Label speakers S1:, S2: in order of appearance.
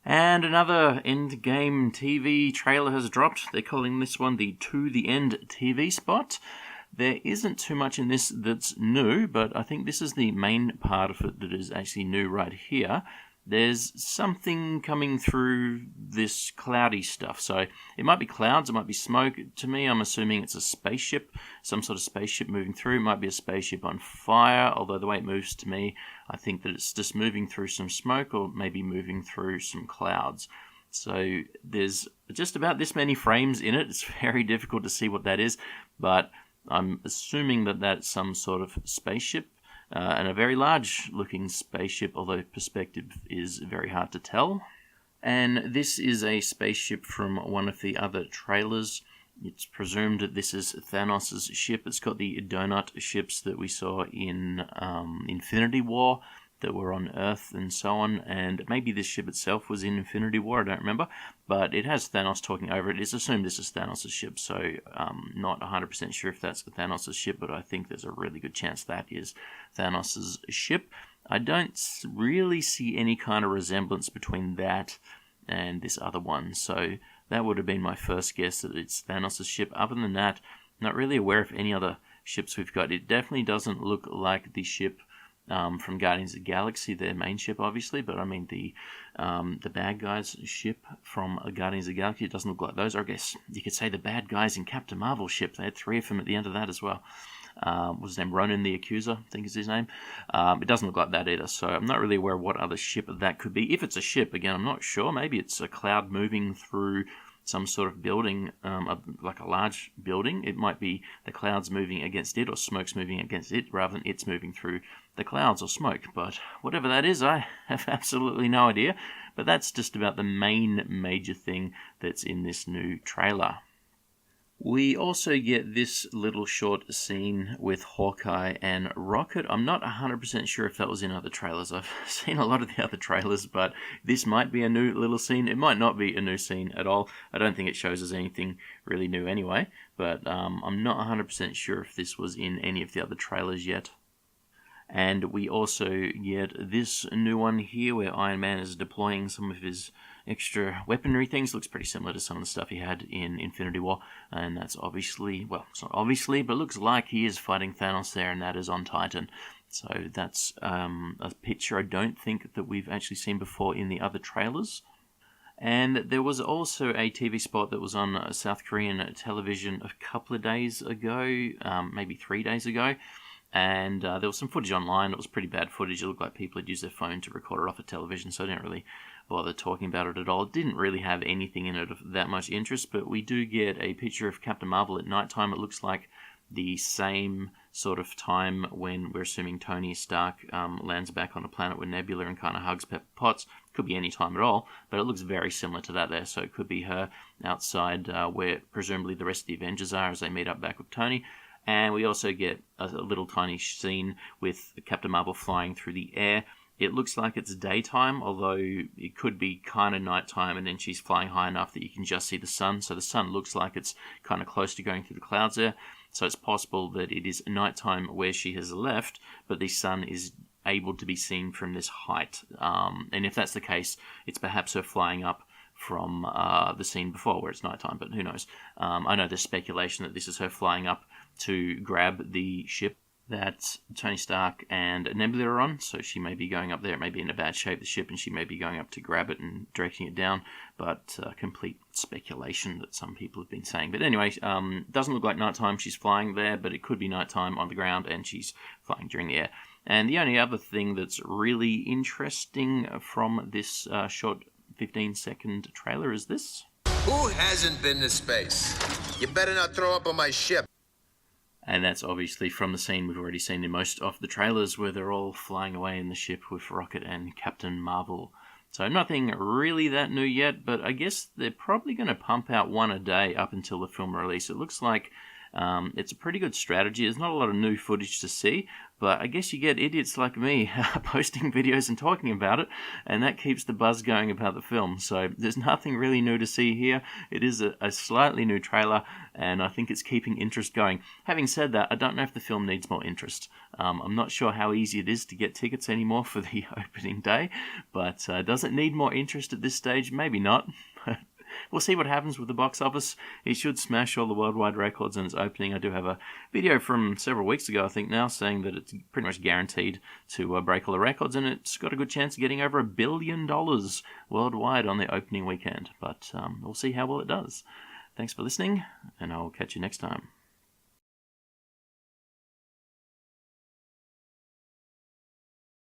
S1: And another Endgame TV trailer has dropped. They're calling this one the To The End TV spot. There isn't too much in this that's new, but I think this is the main part of it that is actually new right here. There's something coming through this cloudy stuff. So it might be clouds, it might be smoke. To me, I'm assuming it's a spaceship, some sort of spaceship moving through. It might be a spaceship on fire, although the way it moves to me, I think that it's just moving through some smoke or maybe moving through some clouds. So there's just about this many frames in it. It's very difficult to see what that is, but I'm assuming that that's some sort of spaceship. And a very large looking spaceship, although perspective is very hard to tell. And this is a spaceship from one of the other trailers. It's presumed that this is Thanos' ship. It's got the donut ships that we saw in Infinity War that were on Earth and so on, and maybe this ship itself was in Infinity War, I don't remember, but it has Thanos talking over it. It's assumed this is Thanos' ship, so not 100% sure if that's Thanos' ship, but I think there's a really good chance that is Thanos' ship. I don't really see any kind of resemblance between that and this other one, so that would have been my first guess that it's Thanos' ship. Other than that, not really aware of any other ships we've got. It definitely doesn't look like the ship from Guardians of the Galaxy, their main ship, obviously, but I mean the bad guys' ship from Guardians of the Galaxy, it doesn't look like those. Or I guess you could say the bad guys in Captain Marvel's ship. They had 3 of them at the end of that as well. Was his name Ronan the Accuser, I think is his name. It doesn't look like that either, so I'm not really aware of what other ship that could be. If it's a ship, again, I'm not sure. Maybe it's a cloud moving through some sort of building, like a large building. It might be the clouds moving against it or smoke's moving against it rather than it's moving through the clouds or smoke. But whatever that is, I have absolutely no idea. But that's just about the main major thing that's in this new trailer. We also get this little short scene with Hawkeye and Rocket. I'm not 100% sure if that was in other trailers. I've seen a lot of the other trailers, but this might be a new little scene. It might not be a new scene at all. I don't think it shows us anything really new anyway, but I'm not 100% sure if this was in any of the other trailers yet. And we also get this new one here where Iron Man is deploying some of his extra weaponry things. Looks pretty similar to some of the stuff he had in Infinity War. And that's obviously, well, it's not obviously, but looks like he is fighting Thanos there, and that is on Titan. So that's a picture I don't think that we've actually seen before in the other trailers. And there was also a TV spot that was on South Korean television a couple of days ago, maybe 3 days ago. And there was some footage online. It was pretty bad footage. It looked like people had used their phone to record it off a television, so I didn't really bother talking about it at all. It didn't really have anything in it of that much interest, but we do get a picture of Captain Marvel at nighttime. It looks like the same sort of time when we're assuming Tony Stark lands back on a planet with Nebula and kind of hugs Pepper Potts. Could be any time at all, but it looks very similar to that there. So it could be her outside where presumably the rest of the Avengers are as they meet up back with Tony. And we also get a little tiny scene with Captain Marvel flying through the air. It looks like it's daytime, although it could be kind of nighttime, and then she's flying high enough that you can just see the sun. So the sun looks like it's kind of close to going through the clouds there. So it's possible that it is nighttime where she has left, but the sun is able to be seen from this height. And if that's the case, it's perhaps her flying up from the scene before where it's nighttime, but who knows. I know there's speculation that this is her flying up to grab the ship that Tony Stark and Nebula are on, so she may be going up there. It may be in a bad shape, the ship, and she may be going up to grab it and directing it down, but complete speculation that some people have been saying. But anyway, doesn't look like nighttime she's flying there, but it could be nighttime on the ground and she's flying during the air. And the only other thing that's really interesting from this short 15-second trailer is this.
S2: Who hasn't been to space? You better not throw up on my ship.
S1: And that's obviously from the scene we've already seen in most of the trailers where they're all flying away in the ship with Rocket and Captain Marvel. So nothing really that new yet, but I guess they're probably going to pump out one a day up until the film release. It looks like it's a pretty good strategy. There's not a lot of new footage to see, But I guess you get idiots like me posting videos and talking about it, and that keeps the buzz going about the film. So there's nothing really new to see here. It is a slightly new trailer, and I think it's keeping interest going. Having said that, I don't know if the film needs more interest. I'm not sure how easy it is to get tickets anymore for the opening day, but does it need more interest at this stage? Maybe not. We'll see what happens with the box office. It should smash all the worldwide records in its opening. I do have a video from several weeks ago, I think now, saying that it's pretty much guaranteed to break all the records, and it's got a good chance of getting over $1 billion worldwide on the opening weekend. But we'll see how well it does. Thanks for listening, and I'll catch you next time.